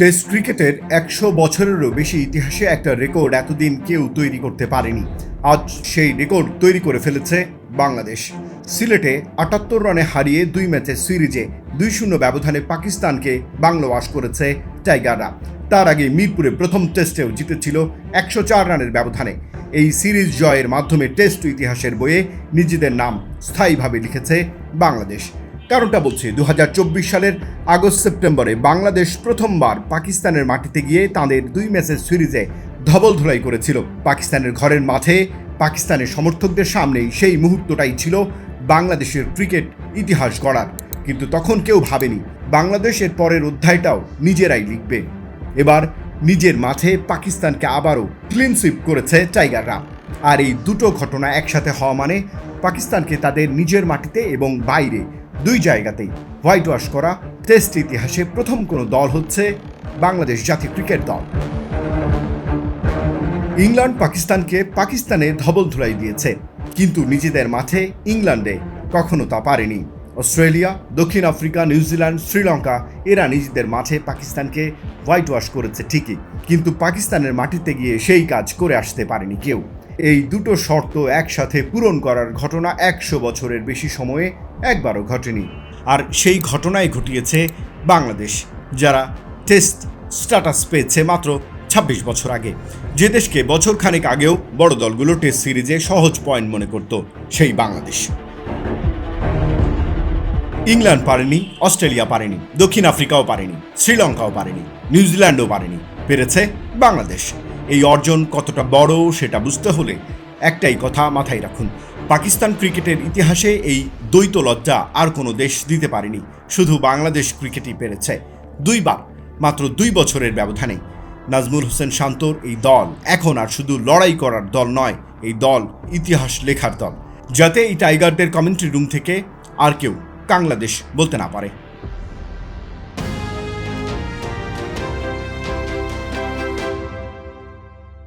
Test ক্রিকেটের ১০০ বছরেরও বেশি ইতিহাসে একটা রেকর্ড এতদিন কেউ তৈরি করতে পারেনি। আজ সেই রেকর্ড তৈরি করে ফেলেছে বাংলাদেশ। সিলেটে ৭৮ রানে হারিয়ে ২ ম্যাচের সিরিজে ২-০ ব্যবধানে পাকিস্তানকে বাংলাওয়াশ করেছে টাইগাররা। তার আগে মিরপুরে প্রথম টেস্টেও জিতেছিল ১০৪ রানের ব্যবধানে। এই সিরিজ জয়ের মাধ্যমে টেস্ট ইতিহাসের বইয়ে নিজেদের নাম স্থায়ীভাবে লিখেছে বাংলাদেশ। কারণটা বলছি, ২০২৪ সালের আগস্ট সেপ্টেম্বরে বাংলাদেশ প্রথমবার পাকিস্তানের মাটিতে গিয়ে তাদের ২ ম্যাচের সিরিজে ধবলধোলাই করেছিল। পাকিস্তানের ঘরের মাঠে পাকিস্তানের সমর্থকদের সামনেই সেই মুহূর্তটাই ছিল বাংলাদেশের ক্রিকেট ইতিহাস গড়ার। কিন্তু তখন কেউ ভাবেনি বাংলাদেশের পরের অধ্যায়টাও নিজেরাই লিখবে। এবার নিজের মাঠে পাকিস্তানকে আবারও ক্লিন সুইপ করেছে টাইগাররা। আর এই দুটো ঘটনা একসাথে হওয়া মানে পাকিস্তানকে তাদের নিজের মাটিতে এবং বাইরে দুই জায়গাতেই হোয়াইট ওয়াশ করা টেস্ট ইতিহাসে প্রথম কোনো দল হচ্ছে বাংলাদেশ জাতীয় ক্রিকেট দল। ইংল্যান্ড পাকিস্তানকে পাকিস্তানে ধবলধোলাই দিয়েছে, কিন্তু নিজেদের মাঠে ইংল্যান্ডে কখনো তা পারেনি। অস্ট্রেলিয়া, দক্ষিণ আফ্রিকা, নিউজিল্যান্ড, শ্রীলঙ্কা এরা নিজেদের মাঠে পাকিস্তানকে হোয়াইট ওয়াশ করেছে ঠিকই, কিন্তু পাকিস্তানের মাটিতে গিয়ে সেই কাজ করে আসতে পারেনি কেউ। এই দুটো শর্ত একসাথে পূরণ করার ঘটনা ১০০ বছরের বেশি সময়ে একবারও ঘটেনি। আর সেই ঘটনাই ঘটিয়েছে বাংলাদেশ, যারা টেস্ট স্ট্যাটাস পেয়েছে মাত্র ২৬ বছর আগে। যে দেশকে বছর খানেক আগেও বড় দলগুলো টেস্ট সিরিজে সহজ পয়েন্ট মনে করত, সেই বাংলাদেশ। ইংল্যান্ড পারেনি, অস্ট্রেলিয়া পারেনি, দক্ষিণ আফ্রিকাও পারেনি, শ্রীলঙ্কাও পারেনি, নিউজিল্যান্ডও পারেনি, পেরেছে বাংলাদেশ। এই অর্জন কতটা বড় সেটা বুঝতে হলে একটাই কথা মাথায় রাখুন, পাকিস্তান ক্রিকেটের ইতিহাসে এই দ্বৈত লজ্জা আর কোনো দেশ দিতে পারেনি। শুধু বাংলাদেশ ক্রিকেটই পেরেছে দুইবার, মাত্র ২ বছরের ব্যবধানে। নাজমুল হোসেন শান্তর এই দল এখন আর শুধু লড়াই করার দল নয়, এই দল ইতিহাস লেখার দল, যাতে এই টাইগারদের কমেন্ট্রি রুম থেকে আর কেউ বাংলাদেশ বলতে না পারে।